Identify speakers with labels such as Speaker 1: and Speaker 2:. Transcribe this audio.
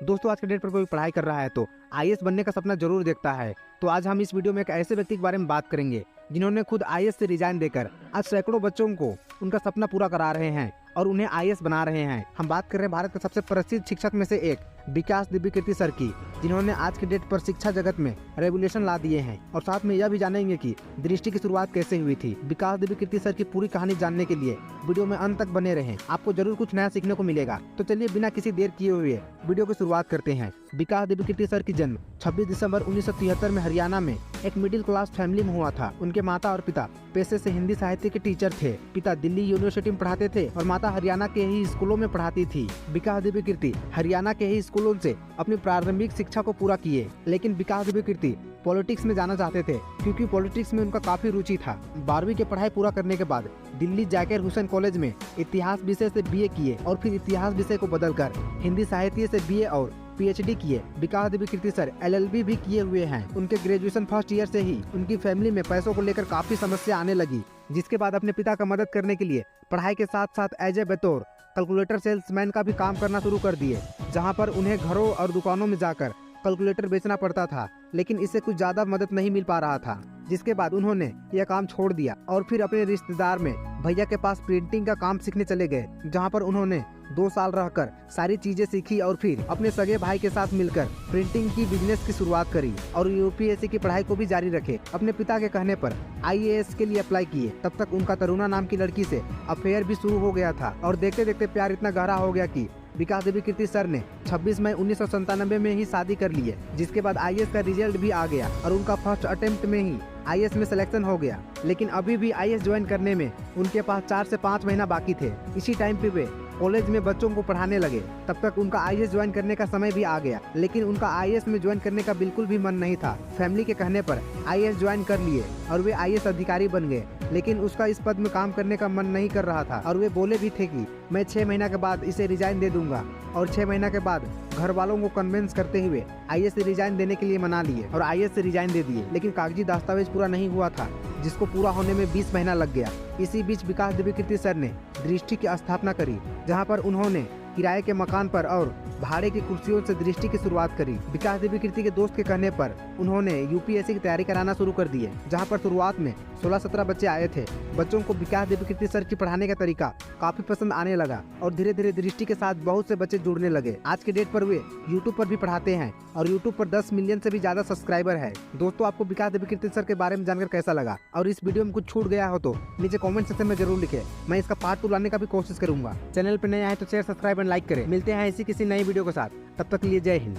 Speaker 1: दोस्तों आज के डेट पर कोई पढ़ाई कर रहा है तो आईएएस बनने का सपना जरूर देखता है। तो आज हम इस वीडियो में एक ऐसे व्यक्ति के बारे में बात करेंगे जिन्होंने खुद आईएएस से रिजाइन देकर आज सैकड़ों बच्चों को उनका सपना पूरा करा रहे हैं और उन्हें आईएएस बना रहे हैं। हम बात कर रहे हैं भारत के सबसे प्रसिद्ध शिक्षक में से एक विकास दिव्यकीर्ति सर की, जिन्होंने आज के डेट पर शिक्षा जगत में रेवोल्यूशन ला दिए हैं। और साथ में यह भी जानेंगे कि दृष्टि की शुरुआत कैसे हुई थी। विकास दिव्यकीर्ति सर की पूरी कहानी जानने के लिए वीडियो में अंत तक बने रहें, आपको जरूर कुछ नया सीखने को मिलेगा। तो चलिए बिना किसी देर किए हुए वीडियो की शुरुआत करते हैं। विकास दिव्यकीर्ति सर की जन्म 26 दिसंबर 1973 में हरियाणा में एक मिडिल क्लास फैमिली में हुआ था। उनके माता और पिता पेशे से हिंदी साहित्य के टीचर थे। पिता दिल्ली यूनिवर्सिटी में पढ़ाते थे और माता हरियाणा के ही स्कूलों में पढ़ाती थी। विकास दिव्यकीर्ति हरियाणा के ही स्कूलों से अपनी प्रारंभिक शिक्षा को पूरा किए, लेकिन विकास दिव्यकीर्ति पॉलिटिक्स में जाना चाहते थे क्योंकि पॉलिटिक्स में उनका काफी रुचि था। 12वीं की पढ़ाई पूरा करने के बाद दिल्ली जाकिर हुसैन कॉलेज में इतिहास विषय से बीए किए और फिर इतिहास विषय को बदलकर हिंदी साहित्य से बीए और पीएचडी किए। विकास दिव्यकीर्ति सर एलएलबी भी किए हुए हैं। उनके ग्रेजुएशन फर्स्ट ईयर से ही उनकी फैमिली में पैसों को लेकर काफी समस्या आने लगी, जिसके बाद अपने पिता का मदद करने के लिए पढ़ाई के साथ साथ एज ए बतौर कैलकुलेटर सेल्समैन का भी काम करना शुरू कर दिए, जहां पर उन्हें घरों और दुकानों में जाकर कैलकुलेटर बेचना पड़ता था, लेकिन इससे कुछ ज्यादा मदद नहीं मिल पा रहा था। जिसके बाद उन्होंने यह काम छोड़ दिया और फिर अपने रिश्तेदार में भैया के पास प्रिंटिंग का काम सीखने चले गए, जहां पर उन्होंने 2 साल रहकर सारी चीजें सीखी और फिर अपने सगे भाई के साथ मिलकर प्रिंटिंग की बिजनेस की शुरुआत करी और यूपीएससी की पढ़ाई को भी जारी रखे। अपने पिता के कहने पर आईएएस के लिए अप्लाई किए। तब तक उनका तरुणा नाम की लड़की से अफेयर भी शुरू हो गया था और देखते देखते प्यार इतना गहरा हो गया कि विकास दिव्यकीर्ति सर ने 26 मई 1997 में ही शादी कर ली है। जिसके बाद आईएएस का रिजल्ट भी आ गया और उनका फर्स्ट अटेम्प्ट में ही आईएएस में सिलेक्शन हो गया, लेकिन अभी भी आईएएस ज्वाइन करने में उनके पास 4 से 5 महीना बाकी थे। इसी टाइम पे वे कॉलेज में बच्चों को पढ़ाने लगे। तब तक उनका आईएएस ज्वाइन करने का समय भी आ गया, लेकिन उनका आईएएस में ज्वाइन करने का बिल्कुल भी मन नहीं था। फैमिली के कहने पर आईएएस ज्वाइन कर लिए और वे आईएएस अधिकारी बन गए, लेकिन उसका इस पद में काम करने का मन नहीं कर रहा था और वे बोले भी थे कि मैं 6 महीना के बाद इसे रिजाइन दे दूंगा। और 6 महीना के बाद घर वालों को कन्विंस करते हुए आईएएस से रिजाइन देने के लिए मना लिए और आईएएस से रिजाइन दे दिए, लेकिन कागजी दस्तावेज पूरा नहीं हुआ था, जिसको पूरा होने में 20 महीना लग गया। इसी बीच विकास दिव्यकीर्ति सर ने दृष्टि की स्थापना करी, जहां पर उन्होंने किराए के मकान पर और भाड़े की कुर्सियों से दृष्टि की शुरुआत करी। विकास दिव्यकीर्ति के दोस्त के कहने पर उन्होंने यूपीएससी की तैयारी कराना शुरू कर दी, जहां पर शुरुआत में 16-17 बच्चे आए थे। बच्चों को विकास दिव्यकीर्ति सर की पढ़ाने का तरीका काफी पसंद आने लगा और धीरे धीरे दृष्टि के साथ बहुत से बच्चे जुड़ने लगे। आज के डेट पर वे यूट्यूब पर भी पढ़ाते हैं और यूट्यूब पर 10 मिलियन से भी ज्यादा सब्सक्राइबर है। दोस्तों आपको विकास दिव्यकीर्ति सर के बारे में जानकर कैसा लगा और इस वीडियो में कुछ छूट गया हो तो नीचे कॉमेंट सेक्शन में जरूर लिखे। मैं इसका पार्ट 2 लाने का भी कोशिश करूंगा। चैनल पर नए आए तो शेयर, सब्सक्राइब एंड लाइक करें। मिलते हैं इसी किसी नई वीडियो के साथ, तब तक के लिए जय हिंद।